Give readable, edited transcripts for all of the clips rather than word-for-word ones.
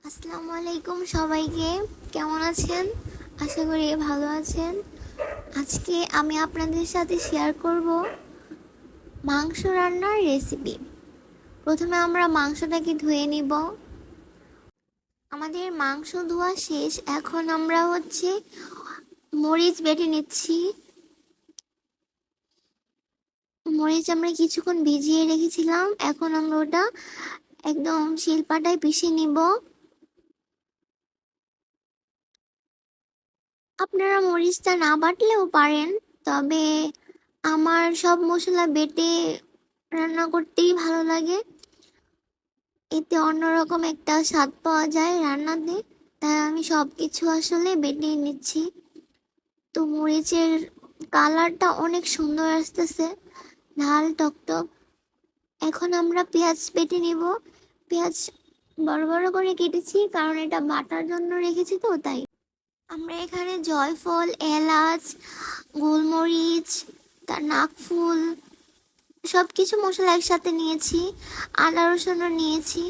আসসালামু আলাইকুম সবাইকে। কেমন আছেন? আশা করি ভালো আছেন। আজকে আমি আপনাদের সাথে শেয়ার করব মাংস রান্নার রেসিপি। প্রথমে আমরা মাংসটাকে ধুয়ে নিব। আমাদের মাংস ধোয়া শেষ। এখন আমরা মরিচ বেটে নিচ্ছি। মরিচ আমরা কিছুক্ষণ ভিজিয়ে রেখেছিলাম, এখন আমরা ওটা একদম শিলপাটায় পিষে নিব। আপনারা মরিচটা না বাটলেও পারেন, তবে আমার সব মশলা বেটে রান্না করতেই ভালো লাগে। এতে অন্যরকম একটা স্বাদ পাওয়া যায় রান্নাতে, তাই আমি সব কিছু আসলে বেটে নিচ্ছি। তো মরিচের কালারটা অনেক সুন্দর আসতেছে, লাল টকটক। এখন আমরা পেঁয়াজ বেটে নিব। পেঁয়াজ বড় বড় করে কেটেছি, কারণ এটা বাটার জন্য রেখেছি, তো তাই। আমরা এখানে জয়ফল, এলাচ, গোলমরিচ, তার নাকফুল সব কিছু মশলা একসাথে নিয়েছি, আদা রসুনও নিয়েছি।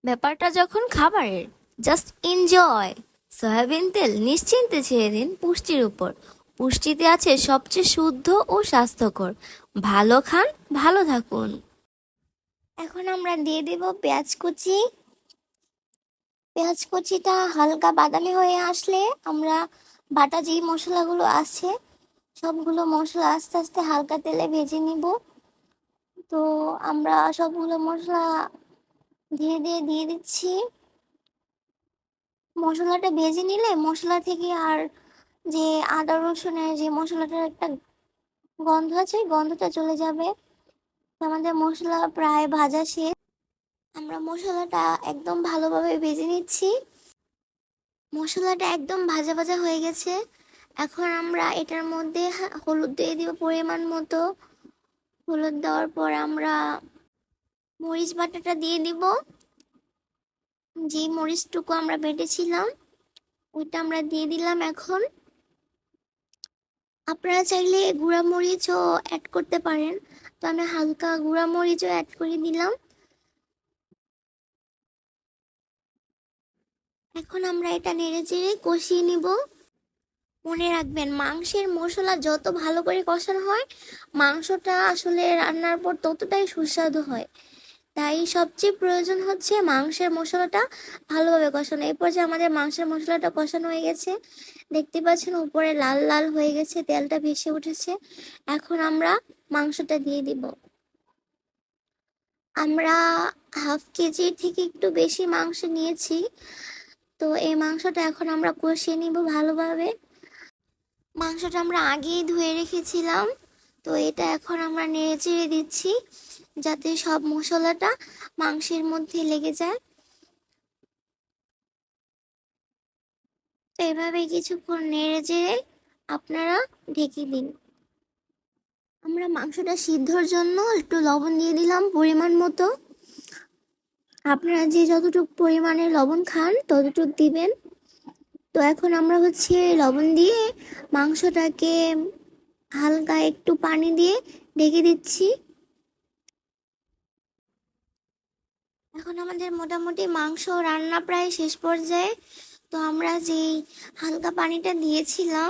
ব্যাপারটা যখন খাবারের, জাস্ট এনজয়। সয়াবিন তেল নিশ্চিন্তে ছেড়ে দিন পুষ্টির উপর। পুষ্টিতে আছে সবচেয়ে শুদ্ধ ও স্বাস্থ্যকর। ভালো খান, ভালো থাকুন। এখন আমরা দিয়ে দেব পেঁয়াজ কুচি। পেঁয়াজ কুচিটা হালকা বাদামি হয়ে আসলে আমরা বাটা যে মশলাগুলো আছে সবগুলো মশলা আস্তে আস্তে হালকা তেলে ভেজে নিব। তো আমরা সবগুলো মশলা ধীরে ধীরে দিয়ে দিচ্ছি। মশলাটা ভেজে নিলে মশলা থেকে আর যে আদা রসুনের যে মশলাটার একটা গন্ধ আছে, গন্ধটা চলে যাবে। আমাদের মশলা প্রায় ভাজা শেষ। আমরা মশলাটা একদম ভালোভাবে ভেজে নিচ্ছি। মশলাটা একদম ভাজা ভাজা হয়ে গেছে। এখন আমরা এটার মধ্যে হলুদ দিয়ে দিব পরিমাণ মতো। হলুদ দেওয়ার পর আমরা মরিচ বাটাটা দিয়ে দিব। যে মরিচটুকু আমরা বেটেছিলাম ওইটা আমরা দিয়ে দিলাম। এখন আপনারা চাইলে গুঁড়া মরিচও অ্যাড করতে পারেন, তো আমি হালকা গুঁড়া মরিচও অ্যাড করে দিলাম। এখন আমরা এটা নেড়ে চেড়ে কষিয়ে নিব। মনে রাখবেন, মাংসের মশলা যত ভালো করে কষানো হয় মাংসটা আসলে রান্নার পর ততটাই সুস্বাদু হয়। তাই সবচেয়ে প্রয়োজন হচ্ছে মাংসের মশলাটা ভালোভাবে কষানো। এরপর যে আমাদের মাংসের মশলাটা কষানো হয়ে গেছে, দেখতে পাচ্ছেন উপরে লাল লাল হয়ে গেছে, তেলটা ভেসে উঠেছে। এখন আমরা মাংসটা দিয়ে দিব। আমরা হাফ কেজির থেকে একটু বেশি মাংস নিয়েছি, তো এই মাংসটা এখন আমরা কষিয়ে নিব ভালোভাবে। মাংসটা আমরা আগেই ধুয়ে রেখেছিলাম, তো এটা এখন আমরা নেড়ে চেড়ে দিচ্ছি যাতে সব মশলাটা মাংসের মধ্যে লেগে যায়। তো এভাবে কিছুক্ষণ নেড়ে চেড়ে আপনারা ঢেকে দিন। আমরা মাংসটা সিদ্ধর জন্য একটু লবণ দিয়ে দিলাম পরিমাণ মতো। আপনারা যে যতটুকু পরিমাণে লবণ খান ততটুকু দিবেন। তো এখন আমরা লবণ দিয়ে মাংসটাকে হালকা একটু পানি দিয়ে ঢেকে দিচ্ছি। এখন আমাদের মোটামুটি মাংস রান্না প্রায় শেষ পর্যায়ে। তো আমরা যেই হালকা পানিটা দিয়েছিলাম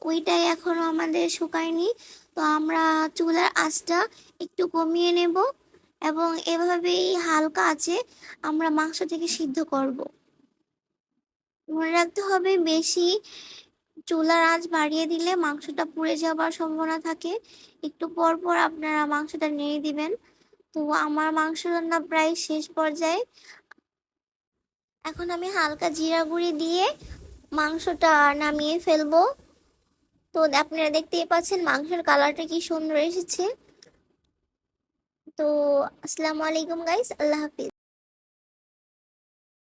ওইটাই এখনো আমাদের শুকায়নি, তো আমরা চুলার আঁচটা একটু কমিয়ে নেব এবং এভাবেই হালকা আছে আমরা মাংসটাকে সিদ্ধ করব। মনে রাখতে হবে, বেশি চুলার আঁচ বাড়িয়ে দিলে মাংসটা পুড়ে যাবার সম্ভাবনা থাকে। একটু পর পর আপনারা মাংসটা নেড়ে দিবেন। তো আমার মাংস রান্না প্রায় শেষ পর্যায়ে। এখন আমি হালকা জিরা গুঁড়ি দিয়ে মাংসটা নামিয়ে ফেলবো। তো আপনারা দেখতেই পাচ্ছেন মাংসের কালারটা কি সুন্দর এসেছে। তো আসসালামু আলাইকুম গাইস, আল্লাহ হাফিজ।